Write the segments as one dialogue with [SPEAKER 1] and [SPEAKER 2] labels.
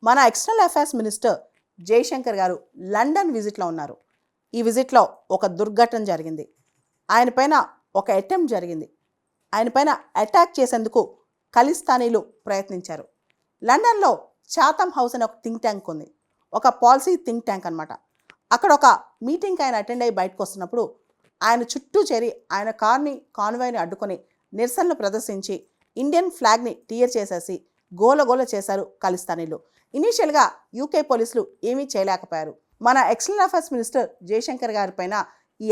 [SPEAKER 1] మన external affairs minister Jayashankar గారు London విజిట్లో ఉన్నారు. ఈ విజిట్లో ఒక దుర్ఘటన జరిగింది. ఆయన పైన ఒక అటెంప్ట్ జరిగింది. ఆయన పైన అటాక్ చేసేందుకు ఖలిస్తానీలు ప్రయత్నించారు. లండన్లో చాథమ్ హౌస్ అనే ఒక థింక్ ట్యాంక్ ఉంది. ఒక పాలసీ థింక్ ట్యాంక్ అనమాట. అక్కడ ఒక మీటింగ్కి ఆయన అటెండ్ అయ్యి బయటకు వస్తున్నప్పుడు ఆయన చుట్టూ చేరి ఆయన కార్ని కాన్వాయ్ని అడ్డుకొని నిరసనలు ప్రదర్శించి ఇండియన్ ఫ్లాగ్ని టీయర్ చేసేసి గోలగోల చేశారు ఖలిస్తానీలు. ఇనీషియల్గా యూకే పోలీసులు ఏమీ చేయలేకపోయారు. మన ఎక్స్టర్నల్ అఫైర్స్ మినిస్టర్ జయశంకర్ గారి పైన ఈ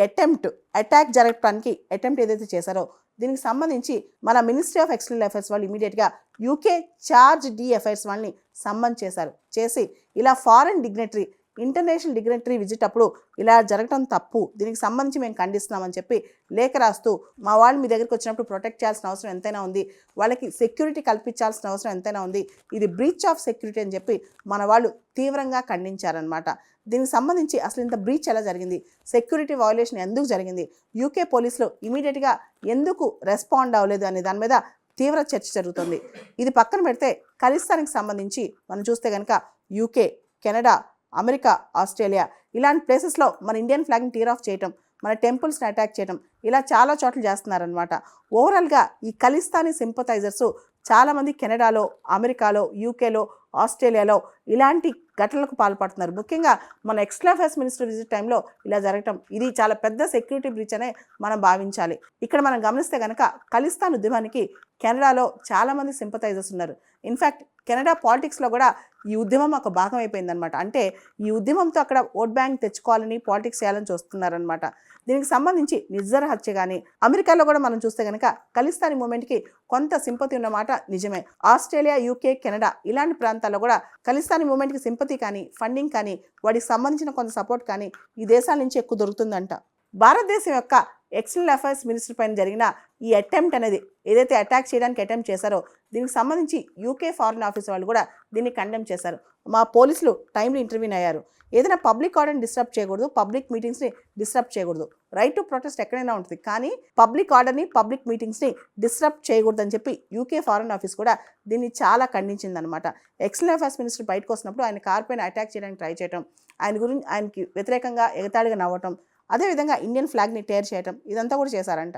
[SPEAKER 1] అటాక్ జరగడానికి అటెంప్ట్ ఏదైతే చేశారో దీనికి సంబంధించి మన మినిస్ట్రీ ఆఫ్ ఎక్స్టర్నల్ అఫైర్స్ వాళ్ళు ఇమీడియట్గా యూకే చార్జ్ డి అఫైర్స్ వాళ్ళని సమ్మన్ చేసి ఇలా ఫారెన్ డిగ్నటరీ ఇంటర్నేషనల్ డిగ్నటరీ విజిట్ అప్పుడు ఇలా జరగడం తప్పు, దీనికి సంబంధించి మేము ఖండిస్తున్నామని చెప్పి లేఖ రాస్తూ మా వాళ్ళు మీ దగ్గరికి వచ్చినప్పుడు ప్రొటెక్ట్ చేయాల్సిన అవసరం ఎంతైనా ఉంది, వాళ్ళకి సెక్యూరిటీ కల్పించాల్సిన అవసరం ఎంతైనా ఉంది, ఇది బ్రీచ్ ఆఫ్ సెక్యూరిటీ అని చెప్పి మన వాళ్ళు తీవ్రంగా ఖండించారనమాట. దీనికి సంబంధించి అసలు ఇంత బ్రీచ్ ఎలా జరిగింది, సెక్యూరిటీ వయోలేషన్ ఎందుకు జరిగింది, యూకే పోలీసులు ఇమీడియట్గా ఎందుకు రెస్పాండ్ అవ్వలేదు అనే దాని మీద తీవ్ర చర్చ జరుగుతుంది. ఇది పక్కన పెడితే ఖలిస్తాన్కి సంబంధించి మనం చూస్తే కనుక యూకే, కెనడా, అమెరికా, ఆస్ట్రేలియా ఇలాంటి ప్లేసెస్లో మన ఇండియన్ ఫ్లాగ్ని టీర్ ఆఫ్ చేయటం, మన టెంపుల్స్ని అటాక్ చేయటం ఇలా చాలా చోట్ల చేస్తున్నారనమాట. ఓవరాల్గా ఈ ఖలిస్తానీ సింపథైజర్స్ చాలామంది కెనడాలో, అమెరికాలో, యూకేలో, ఆస్ట్రేలియాలో ఇలాంటి ఘటనలకు పాల్పడుతున్నారు. ముఖ్యంగా మన ఎక్స్టర్నల్ అఫైర్స్ మినిస్టర్ విజిట్ టైంలో ఇలా జరగటం ఇది చాలా పెద్ద సెక్యూరిటీ బ్రీచ్ అనే మనం భావించాలి. ఇక్కడ మనం గమనిస్తే కనుక ఖలిస్తాన్ ఉద్యమానికి కెనడాలో చాలామంది సింపథైజర్స్ ఉన్నారు. ఇన్ఫ్యాక్ట్ కెనడా పాలిటిక్స్లో కూడా ఈ ఉద్యమం ఒక భాగం అయిపోయిందనమాట. అంటే ఈ ఉద్యమంతో అక్కడ ఓట్ బ్యాంక్ తెచ్చుకోవాలని పాలిటిక్స్ చేయాలని చూస్తున్నారనమాట. దీనికి సంబంధించి నిర్జర హత్య కానీ అమెరికాలో కూడా మనం చూస్తే కనుక ఖలిస్తానీ మూమెంట్కి కొంత సింపతి ఉన్నమాట నిజమే. ఆస్ట్రేలియా, యూకే, కెనడా ఇలాంటి ప్రాంతాల్లో కూడా ఖలిస్తానీ మూమెంట్కి సింపతి కానీ ఫండింగ్ కానీ వాటికి సంబంధించిన కొంత సపోర్ట్ కానీ ఈ దేశాల నుంచి ఎక్కువ దొరుకుతుందంట. భారతదేశం యొక్క ఎక్స్టర్నల్ అఫైర్స్ మినిస్టర్ పైన జరిగిన ఈ అటెంప్ట్ అనేది ఏదైతే అటాక్ చేయడానికి అటెంప్ట్ చేశారో దీనికి సంబంధించి యూకే ఫారెన్ ఆఫీస్ వాళ్ళు కూడా దీన్ని కండెమ్ చేశారు. మా పోలీసులు టైంలో ఇంటర్వ్యూన్ అయ్యారు. ఏదైనా పబ్లిక్ ఆర్డర్ని డిస్టర్బ్ చేయకూడదు, పబ్లిక్ మీటింగ్స్ని డిస్టర్బ్ చేయకూడదు. రైట్ టు ప్రొటెస్ట్ ఎక్కడైనా ఉంటుంది, కానీ పబ్లిక్ ఆర్డర్ని, పబ్లిక్ మీటింగ్స్ని డిస్టర్బ్ చేయకూడదని చెప్పి యూకే ఫారెన్ ఆఫీస్ కూడా దీన్ని చాలా ఖండించిందనమాట. ఎక్స్టర్నల్ అఫైర్స్ మినిస్టర్ బయటకు వస్తున్నప్పుడు ఆయన కార్ పైన అటాక్ చేయడానికి ట్రై చేయడం, ఆయనకి వ్యతిరేకంగా ఎగతాళిగా నవ్వటం, అదేవిధంగా ఇండియన్ ఫ్లాగ్ని టేర్ చేయటం ఇదంతా కూడా చేశారంట.